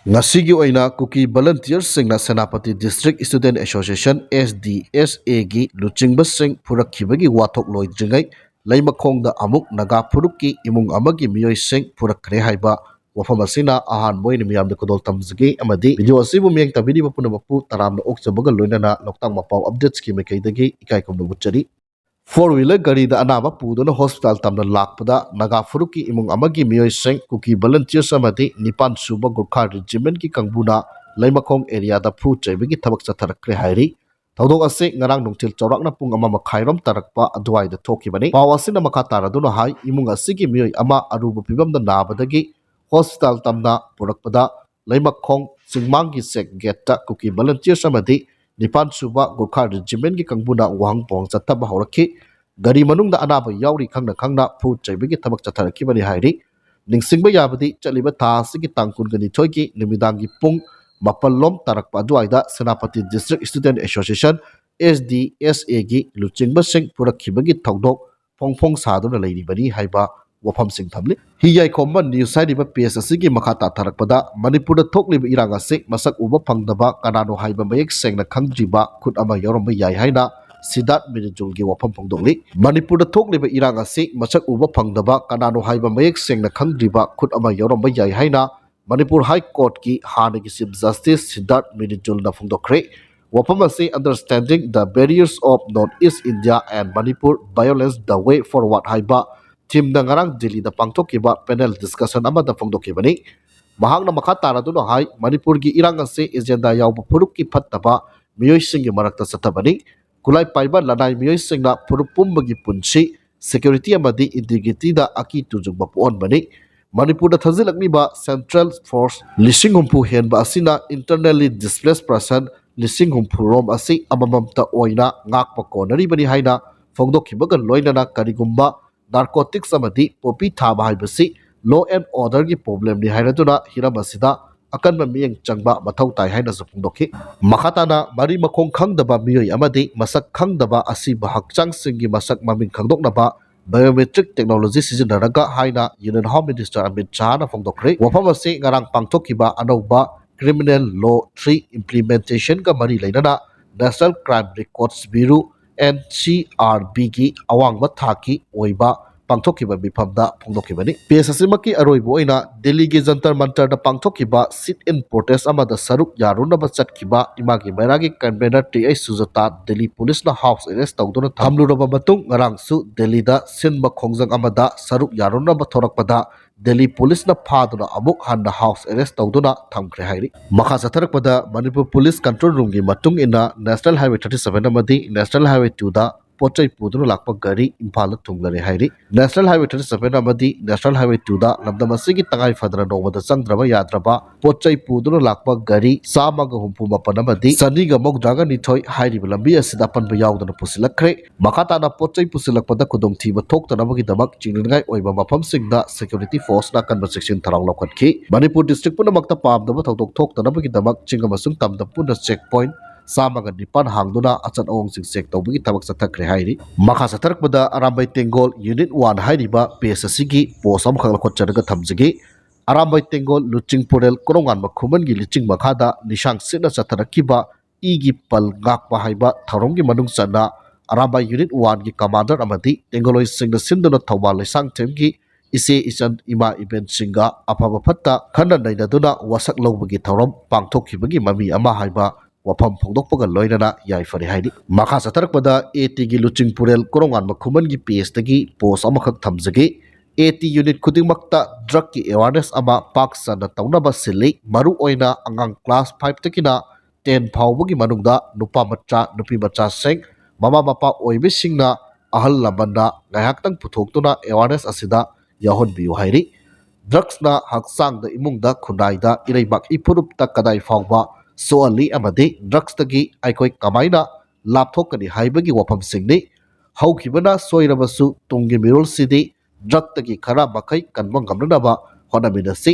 Ngasigi oina Kuki volunteers Singna Senapati District Student Association Sdsa gi lucingbasing Phurakhre Wathok Loidri-Ngaida Leimakhongda amuk Naga Furup ki Emung Amagi Mioising Phurakhre haiba wafam asina ahan moin miyamda kodol tamzagi amadi video asibu miyang tabidi mapu taramna oksabaga loinana Loktak Mapao updates ki mekaidagi ikai komna butchari. Four-wheeler gari da anaba pudona hospital tamna lakpada Naga Furup ki Emung Amagi Mioising Kuki volunteers amadi nipan suba Gurkha regiment ki kangbuna Leimakhong area da fu chaibagi thabak Phurakhre hairi. Thaudok ase ngarang nungtil chawrakna pung ama makhairom tarakpa aduai da thokibani. Pawasina makha taraduna hai Emung asigi mioi ama aruba pibamda nabadagi hospital tamna purakpada Leimakhong singmangi sek geta Kuki volunteers amadi nipan suba Gurkha regiment ki kangbuna wangpong chattaba horakhi gari manungda anaba yauri khangna fu chaibagi thabak chatharakibani hairi. Ningsingba yabadi chaliba tha asigi tangkun gani thoiki nimidangi pung Mapalom tarakpa aduaida Senapati District Student Association Sdsa gi lucingbasing Phurakhre gi thaudok phongphong saduna leiribani haiba wafam sing thamli hiyai khomba news haiba page asigi makhata tharakpada Manipur da thokliba irang ase masak uba phangdaba kanano haiba mayek sengna khangdriba khut ama yoromba yai haina Sidat Mirijul gi wafam phongdokli Manipur da thokliba irang ase masak uba phangdaba kanano haiba mayek sengna khangdriba khut ama yoromba yai haina Manipur High Court ki Hanagi Chief Justice Sidat Mirijul na Phurakhre wafam ase understanding the barriers of Northeast India and Manipur violence the way forward haiba team da ngarang Delhi da pangthokiba panel discussion amada phongdokibani mahakna makha taraduna hai Manipur gi irang ase agenda yauba Furup ki phattaba Mioising gi marakta satabani kulai paiba lanai Mioising na Furup pumbagi punchi security amadi integrity da aki tujungba puon bani Manipur da thazilakmiba Central Force lising humpu henba asina internally displaced person lising humpu rom asi amamamta oina ngakpa konari bani haina phongdokhibaga loinana karigumba narcotics amadi popi thaba haibasi law and order gi problem ni hainaduna hiram asida akanba miyeng changba mathau tai haina phongdokhi makhatana Marimakhong khangdaba miyoi amadi masak khangdaba asiba hakchang singi masak maming khangdoknaba biometric technology sizinaraga haina Union Home Minister Amit Shah na phongdokre wafam ase ngarang pangthokiba anauba criminal law 3 implementation ka mari leinana National Crime Records Bureau NCRB gi awangba thaki oiba pangthokiba bifamda phongdokibani PSSMaki aroibo oina Delhi gi jantar mantar da pangthokiba sit in protest amada saruk yarunaba chatkiba imagi mairagi convener TI Sujata Delhi Police na house arrest tawduna thamluraba matung ngarang su Delhi da sinba khongjang amada saruk yarunaba thorakpada Delhi Police na phaduna amuk hanna house arrest tawduna thamkhre hairi makha satharakpada Manipur Police Control Room gi matung ina National Highway 37 amadi National Highway 2 da pochai puduna lakpa gari imphal thunglare hairi National Highway 37 amadi National Highway 2 da lamdam asigi tangai fadra nomada changdraba yadraba pochai puduna lakpa gari samaga humpu mapan amadi saniga mogdraga nithoi hairi lambi asida panba yaudana pusilakhre makhatana pochai pusilakpada kudong thiba thoktanabagi damak chingringai oiba mafam singda security force na kanba section tharang lokhatki Manipur district punamakta pamdaba thoktok thoktanabagi damak chingamasung tamda puna checkpoint samaga nipan hangduna achan ong sing sek tawbagi tabak sathakre hairi makha satharakpada Arambai Tengol Unit 1 hairiba PSSC gi posam khangla khotcharaga thamjigi Arambai Tengol Luching Purel Korongan makhuman gi liching makhada nishang sina satharakiba igi pal ngakpa haiba tharong gi manung chana Arambai Unit 1 gi commander amadi Tengoloi singna sinduna thawal lesang them gi ise isan ima event singa afaba phatta khana nainaduna wasak lobagi thorom pangthokhibagi mami ama haiba wafam phongdokpaga loinana yai fari haidi makha satharakpada AT gi Luching Purel Korongan makhuman gi PS tagi post amakhak thamjagi AT unit khudingmakta drug ki awareness ama paksana tawnaba sili maru oina angang class 5 takina 10 phawbagi manungda nupa macha nupi macha seng mama mapa oibisingna ahal lamanda ngayaktang puthoktuna awareness asida yahon biu hairi drugs na haksang da imungda khunaida ireibak ipurup ta kadai phawba so ali amadi drugs tagi aikoi kamaina lapthokani haibagi wafam singni haukibana soirabasu tungi mirul sidi drug tagi khara makai kanba ngamnaba honaminasi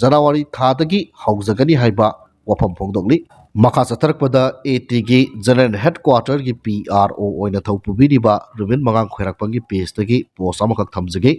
January thadagi haujagani haiba wafam phongdokli makha satharakpada AT gi General Headquarter gi PRO oina thopubiriba Ruben Mangang Khoirakpangi page tagi post amakhak thamjagi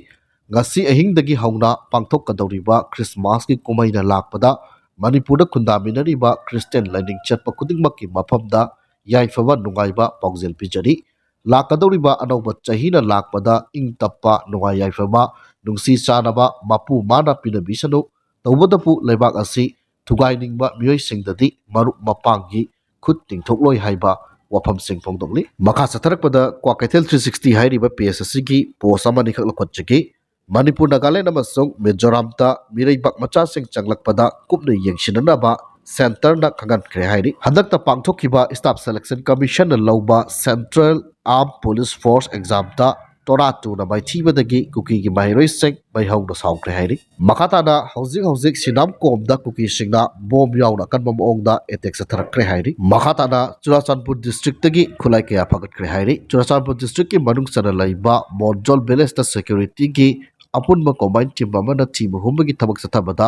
ngasi ahingdagi hauna pangthok kadawriba Christmas ki kumaina lakpada Manipurda khundaminariba Christian Lining Chatpa Kudingmaki Mapamda Yaifaba Nungaiba Pauzil Pijari Lakadoriba Anova Chahina Lakpada Ing Tappa Nungai Yaifaba Nungsi Chanaba Mapu Mana Pinabisano Tawadapu Lebak Asi Tugainingba Mioising Dadi Maruk Mapangi Khut Tingthokloi Haiba Wafam Sing Pongdongli Maka Satarakpada Kwakatel 360 Hairiba PSSC ki post amani khak lakhotchiki Manipur Nagaland amasung Mizoram ta Miraibak macha sing changlakpada kupna yengsinanaba Center na khangankre hairi handakta pangthokhiba Staff Selection Commission na lauba Central Armed Police Force exam ta Toratu na maithibadagi Kuki gi mairoi sing maihongda saungkre hairi makatana hojik sinam komda Kuki singna bom yauna kanba maongda attack sa tharakre hairi makatana Churachandpur district tagi khulai kaya phagatkre hairi Churachandpur district ki manung sana laiba Monjol Village ta security gi apunba combine team amana team humba gi thabak sathabada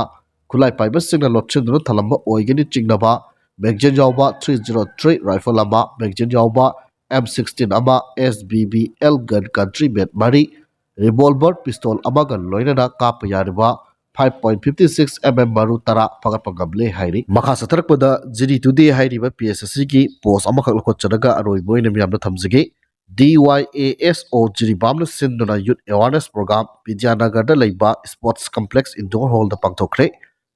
khulai paiba singna lotchendro thalamba oigeni chingnaba magazine yawba 303 rifle ama magazine yawba M16 ama SBBL gun country made mari revolver pistol amaga loinana kapa yariba 5.56 mm maru tara pagapagable hairi makha satharakpada jiri today hairiba PSSC ki post amakhak lokhotchanaga aroi boina miyamna thamjage DYASO Jiribamna Sinduna Youth Awareness Program Vidyanagar da Leiba Sports Complex Indoor Hall da Pangthokre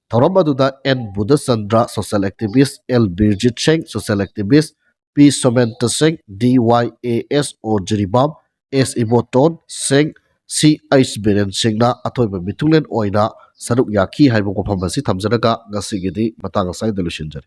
Thoromaduda N Budasandra Social Activist L Birjit Singh Social Activist P Somenta Singh DYASO Jiribam S Iboton Singh CH Biren Singna Athoiba Mitulen Oina Saruk Yaki Haibo Phamasi Thamjanaga Ngasigidi Matang Sai Delusionjari